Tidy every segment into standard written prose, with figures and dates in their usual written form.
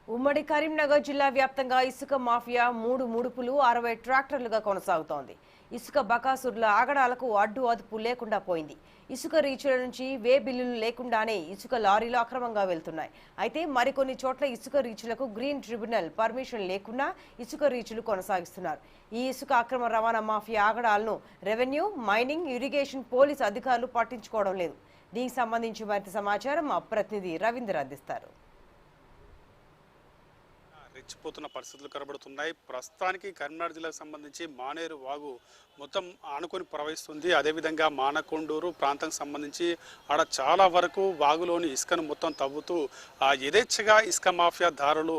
ఉమ్మడి కరీంనగర్ జిల్లా వ్యాప్తంగా ఇసుక మాఫియా మూడు ముడుపులు 60 ట్రాక్టర్లుగా కొనసాగుతోంది. ఇసుక బకాసుర్ల ఆగడాలకు అడ్డు అదుపు లేకుండా పోయింది. ఇసుక రీచుల నుంచి వే బిల్లులు లేకుండానే ఇసుక లారీలు అక్రమంగా వెళ్తున్నాయి. అయితే మరికొన్ని చోట్ల ఇసుక రీచులకు గ్రీన్ ట్రిబ్యునల్ పర్మిషన్ లేకుండా ఇసుక రీచులు కొనసాగిస్తున్నారు. ఈ ఇసుక అక్రమ రవాణా మాఫియా ఆగడాలను రెవెన్యూ, మైనింగ్, ఇరిగేషన్, పోలీసు అధికారులు పట్టించుకోవడం లేదు. దీనికి సంబంధించి మరింత సమాచారం మా ప్రతినిధి రవీంద్ర అందిస్తారు. రెచ్చిపోతున్న పరిస్థితులు కనబడుతున్నాయి. ప్రస్తుతానికి కరీంనగర్ జిల్లాకు సంబంధించి మానేరు వాగు మొత్తం ఆనుకొని ప్రవహిస్తుంది. అదేవిధంగా మానకొండూరు ప్రాంతానికి సంబంధించి ఆడ చాలా వరకు వాగులోని ఇసుకను మొత్తం తవ్వుతూ యథేచ్ఛగా ఇసుక మాఫియా దారులు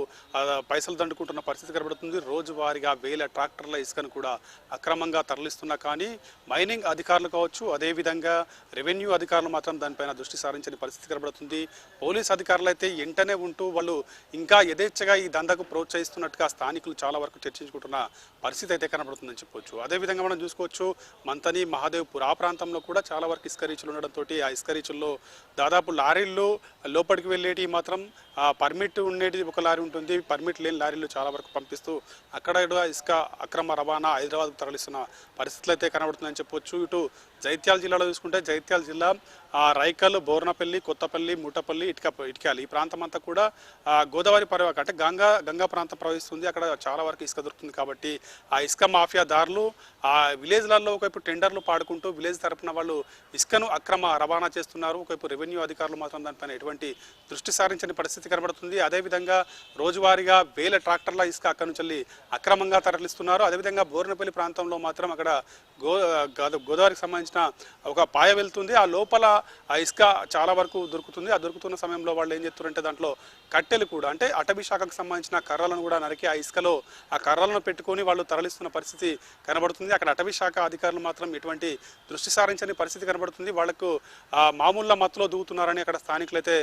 పైసలు దండుకుంటున్న పరిస్థితి కనబడుతుంది. రోజువారీగా వేల ట్రాక్టర్ల ఇసుకను కూడా అక్రమంగా తరలిస్తున్నా కానీ మైనింగ్ అధికారులు కావచ్చు, అదేవిధంగా రెవెన్యూ అధికారులు మాత్రం దానిపైన దృష్టి సారించని పరిస్థితి కనబడుతుంది. పోలీస్ అధికారులు అయితే వెంటనే ఉంటూ వాళ్ళు ఇంకా యథేచ్ఛగా ఈ దందకు ప్రోత్సహిస్తున్నట్టుగా స్థానికులు చాలా వరకు చర్చించుకుంటున్న పరిస్థితి అయితే కనబడుతుందని చెప్పొచ్చు. అదేవిధంగా మనం చూసుకోవచ్చు, మంతని, మహాదేవ్పూర్ ఆ ప్రాంతంలో కూడా చాలా వరకు ఇసుక రీచులు ఉండడంతో ఆ ఇసుక రీచుల్లో దాదాపు లారీల్లో లోపలికి వెళ్ళేటి మాత్రం పర్మిట్ ఉండేది ఒక లారీ ఉంటుంది, పర్మిట్ లేని లారీలు చాలా వరకు పంపిస్తూ అక్కడ ఇసుక అక్రమ రవాణా హైదరాబాద్కు తరలిస్తున్న పరిస్థితులు అయితే కనబడుతుందని చెప్పొచ్చు. ఇటు జైత్యాల జిల్లాలో చూసుకుంటే జైత్యాల జిల్లా రైకల్, బోర్నపల్లి, కొత్తపల్లి, ముట్టపల్లి, ఇటుకాలి ఈ ప్రాంతం అంతా కూడా గోదావరి పరివాహక అంటే గంగా ప్రాంతం ప్రవహిస్తుంది. అక్కడ చాలా వరకు ఇసుక దొరుకుతుంది కాబట్టి ఆ ఇసుక మాఫియా దారులు ఆ విలేజ్లలో ఒకవైపు టెండర్లు పాడుకుంటూ విలేజ్ తరపున వాళ్ళు ఇసుకను అక్రమ రవాణా చేస్తున్నారు. ఒకవైపు రెవెన్యూ అధికారులు మాత్రం దానిపైన ఎటువంటి దృష్టి సారించని పరిస్థితి కనబడుతుంది. అదేవిధంగా రోజువారీగా వేల ట్రాక్టర్ల ఇసుక అక్కడి నుంచి అక్రమంగా తరలిస్తున్నారు. అదేవిధంగా బోర్నపల్లి ప్రాంతంలో మాత్రం అక్కడ గోదావరికి సంబంధించిన ఒక పాయ వెళ్తుంది. ఆ లోపల ఆ ఇసుక చాలా వరకు దొరుకుతుంది. ఆ దొరుకుతున్న సమయంలో వాళ్ళు ఏం చేస్తారంటే దాంట్లో కట్టెలు కూడా అంటే అటవీ శాఖకు సంబంధించిన కర్రలను కూడా నరికి ఆ ఇసుకలో ఆ కర్రలను పెట్టుకొని వాళ్ళు తరలిస్తున్న పరిస్థితి కనబడుతుంది. అక్కడ అటవీ శాఖ అధికారులు మాత్రం ఎటువంటి దృష్టి సారించని పరిస్థితి కనబడుతుంది. వాళ్లకు మామూలుగా మత్తులో దూకుతున్నారని అక్కడ స్థానికులు అయితే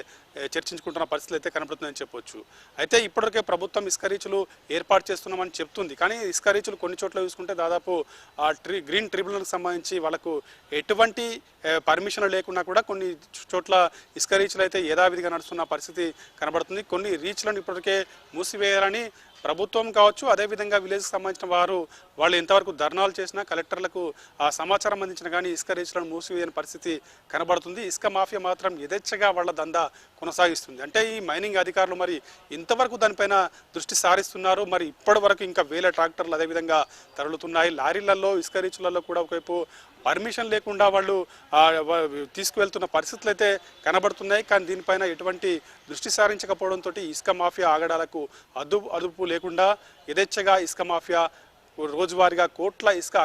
చర్చించుకుంటున్న పరిస్థితులు అయితే కనబడుతుందని చెప్పొచ్చు. అయితే ఇప్పటికే ప్రభుత్వం ఇసుక రీచులు ఏర్పాటు చేస్తున్నామని చెప్తుంది. కానీ ఇసుక రీచులు కొన్ని చోట్ల చూసుకుంటే దాదాపు గ్రీన్ ట్రిబ్యునల్కి సంబంధించి వాళ్ళకు ఎటువంటి పర్మిషన్ లేకుండా కూడా కొన్ని చోట్ల ఇసుక రీచులు అయితే యథావిధిగా నడుస్తున్న పరిస్థితి కనబడుతుంది. కొన్ని రీచ్లను ఇప్పటికే మూసివేయాలని ప్రభుత్వం కావచ్చు, అదేవిధంగా విలేజ్కి సంబంధించిన వాళ్ళు ఎంతవరకు ధర్నాలు చేసినా కలెక్టర్లకు సమాచారం అందించిన కానీ ఇసుక రీచ్లను మూసివేయని పరిస్థితి కనబడుతుంది. ఇసుక మాఫియా మాత్రం యథేచ్ఛగా వాళ్ళ దందా కొనసాగిస్తుంది. అంటే ఈ మైనింగ్ అధికారులు మరి ఇంతవరకు దానిపైన దృష్టి సారిస్తున్నారు. మరి ఇప్పటి వరకు ఇంకా వేల ట్రాక్టర్లు అదేవిధంగా తరలుతున్నాయి. లారీలలో ఇసుక రీచులలో కూడా ఒకవైపు పర్మిషన్ లేకుండా వాళ్ళు తీసుకువెళ్తున్న పరిస్థితులు అయితే కనబడుతున్నాయి. కానీ దీనిపైన ఎటువంటి దృష్టి సారించకపోవడంతో ఇసుక మాఫియా ఆగడాలకు అదుపు లేకుండా యథేచ్ఛగా ఇసుక మాఫియా రోజువారీగా కోట్ల ఇసుక